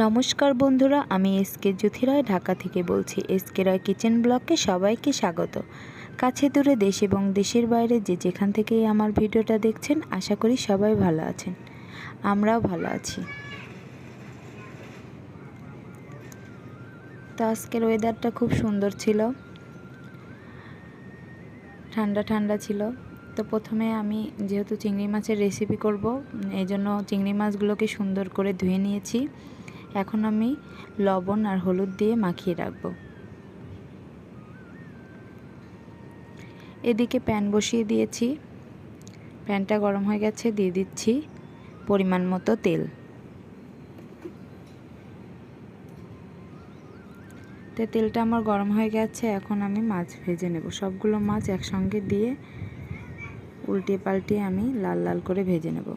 নমস্কার বন্ধুরা, আমি এসকে জ্যোতি রায় ঢাকা থেকে বলছি। এসকে রায় কিচেন ব্লগে সবাইকে স্বাগত। কাছে দূরে দেশ এবং দেশের বাইরে যে যেখান থেকেই আমার ভিডিওটা দেখছেন, আশা করি সবাই ভালো আছেন। আমরাও ভালো আছি। তো আজকের ওয়েদারটা খুব সুন্দর ছিল, ঠান্ডা ঠান্ডা ছিল। তো প্রথমে আমি যেহেতু চিংড়ি মাছের রেসিপি করব, এই জন্য চিংড়ি মাছগুলোকে সুন্দর করে ধুয়ে নিয়েছি। এখন আমি লবণ আর হলুদ দিয়ে মাখিয়ে রাখব। এদিকে প্যান বসিয়ে দিয়েছি, প্যানটা গরম হয়ে গেছে, দিয়ে দিচ্ছি পরিমাণ মতো তেল। তো তেলটা আমার গরম হয়ে গেছে, এখন আমি মাছ ভেজে নেব। সবগুলো মাছ একসঙ্গে দিয়ে উল্টিয়ে পাল্টিয়ে আমি লাল লাল করে ভেজে নেব।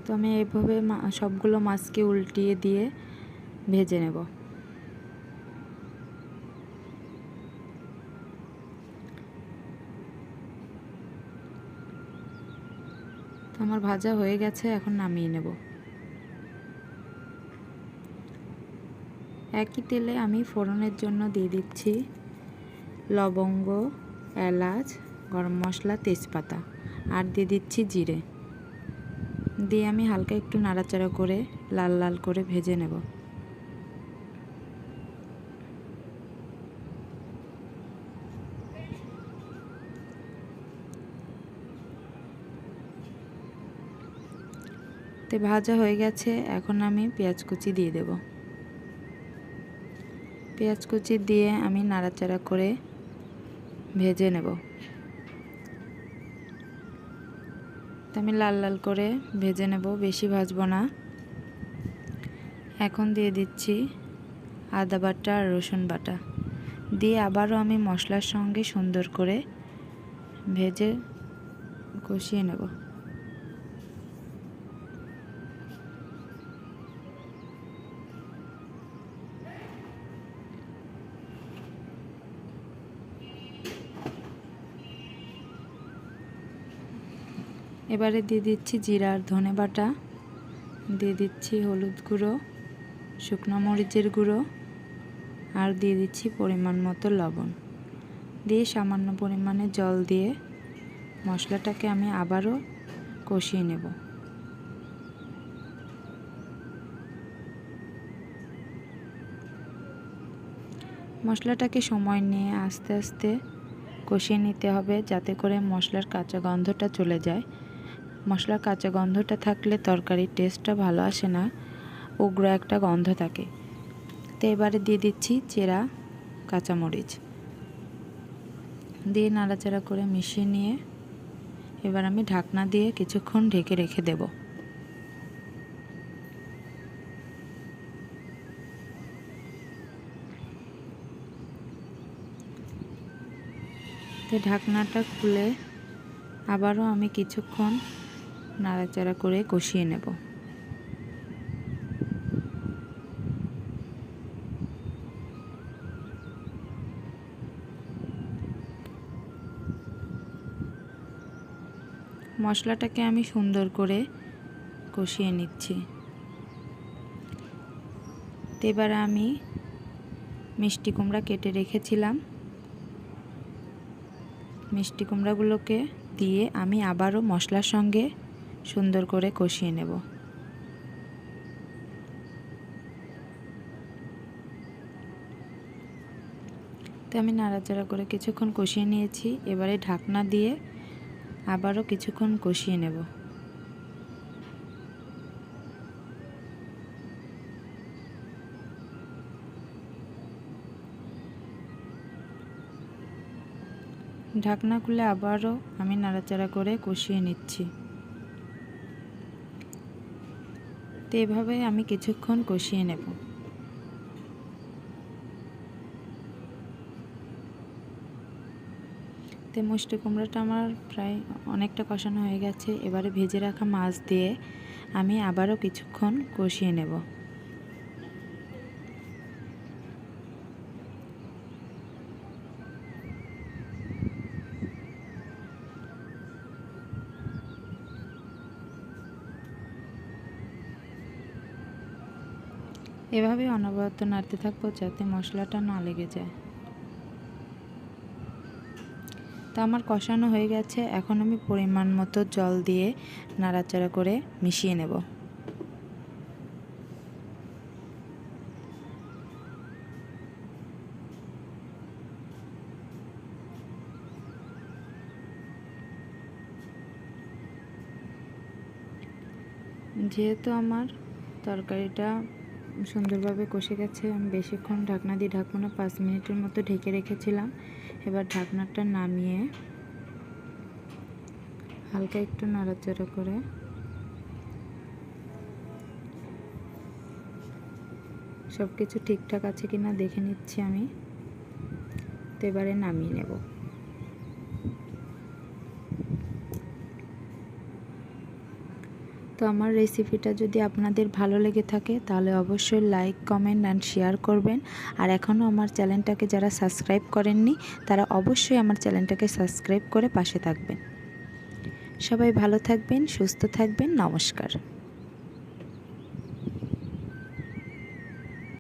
তো আমি এইভাবে সবগুলো মাছকে উল্টিয়ে দিয়ে ভেজে নেব। তো আমার ভাজা হয়ে গেছে, এখন নামিয়ে নেব। একই তেলে আমি ফোড়নের জন্য দিয়ে দিচ্ছি লবঙ্গ, এলাচ, গরম মশলা, তেজপাতা, আর দিয়ে দিচ্ছি জিরে। দিয়ে আমি হালকা একটু নাড়াচাড়া করে লাল লাল করে ভেজে নেব। তো ভাজা হয়ে গেছে, এখন আমি পেঁয়াজ কুচি দিয়ে দেব। পেঁয়াজ কুচি দিয়ে আমি নাড়াচাড়া করে ভেজে নেব। তো আমি লাল লাল করে ভেজে নেব, বেশি ভাজবো না। এখন দিয়ে দিচ্ছি আদা বাটা আর রসুন বাটা, দিয়ে আবারও আমি মশলার সঙ্গে সুন্দর করে ভেজে কষিয়ে নেব। এবারে দিয়ে দিচ্ছি জিরা আর ধনে বাটা, দিয়ে দিচ্ছি হলুদ গুঁড়ো, শুকনো মরিচের গুঁড়ো, আর দিয়ে দিচ্ছি পরিমাণ মতো লবণ। দিয়ে সামান্য পরিমাণে জল দিয়ে মশলাটাকে আমি আবারও কষিয়ে নেব। মশলাটাকে সময় নিয়ে আস্তে আস্তে কষিয়ে নিতে হবে, যাতে করে মশলার কাঁচা গন্ধটা চলে যায়। মশলার কাঁচা গন্ধটা থাকলে তরকারির টেস্টটা ভালো আসে না, উগ্র একটা গন্ধ থাকে। তো এবারে দিয়ে দিচ্ছি চেরা কাঁচামরিচ, দিয়ে নাড়াচাড়া করে মিশিয়ে নিয়ে এবার আমি ঢাকনা দিয়ে কিছুক্ষণ ঢেকে রেখে দেব। তো ঢাকনাটা খুলে আবারও আমি কিছুক্ষণ নাড়াচাড়া করে কষিয়ে নেব। মশলাটাকে আমি সুন্দর করে কষিয়ে নিচ্ছি। তো এবার আমি মিষ্টি কুমড়া কেটে রেখেছিলাম, মিষ্টি কুমড়াগুলোকে দিয়ে আমি আবারও মশলার সঙ্গে সুন্দর করে কষিয়ে নেব। তো আমি নাড়াচাড়া করে কিছুক্ষণ কষিয়ে নিয়েছি, এবারে ঢাকনা দিয়ে আবারও কিছুক্ষণ কষিয়ে নেব। ঢাকনা খুলে আবারও আমি নাড়াচাড়া করে কষিয়ে নিচ্ছি। তো এভাবে আমি কিছুক্ষণ কষিয়ে নেব। তো মিষ্টি কুমড়োটা আমার প্রায় অনেকটা কষানো হয়ে গেছে। এবারে ভেজে রাখা মাছ দিয়ে আমি আবারও কিছুক্ষণ কষিয়ে নেব। এভাবে অনবরত নাড়তে থাকবো যাতে মশলাটা না লেগে যায়। তো আমার কষানো হয়ে গেছে, এখন আমি পরিমাণ মতো জল দিয়ে নাড়াচাড়া করে মিশিয়ে নেব। যেহেতু আমার তরকারিটা সুন্দরভাবে কষে গেছে, আমি বেশিক্ষণ ঢাকনা দিয়ে ঢাকবো না, 5 মিনিটের মতো ঢেকে রেখেছিলাম। এবার ঢাকনাটা নামিয়ে হালকা একটু নাড়াচাড়া করে সব কিছু ঠিকঠাক আছে কিনা দেখে নিচ্ছি আমি। তো এবারে নামিয়ে নেব। তো আমার রেসিপিটা যদি আপনাদের ভালো লেগে থাকে তাহলে অবশ্যই লাইক, কমেন্ট অ্যান্ড শেয়ার করবেন। আর এখনও আমার চ্যানেলটাকে যারা সাবস্ক্রাইব করেননি তারা অবশ্যই আমার চ্যানেলটাকে সাবস্ক্রাইব করে পাশে থাকবেন। সবাই ভালো থাকবেন, সুস্থ থাকবেন। নমস্কার।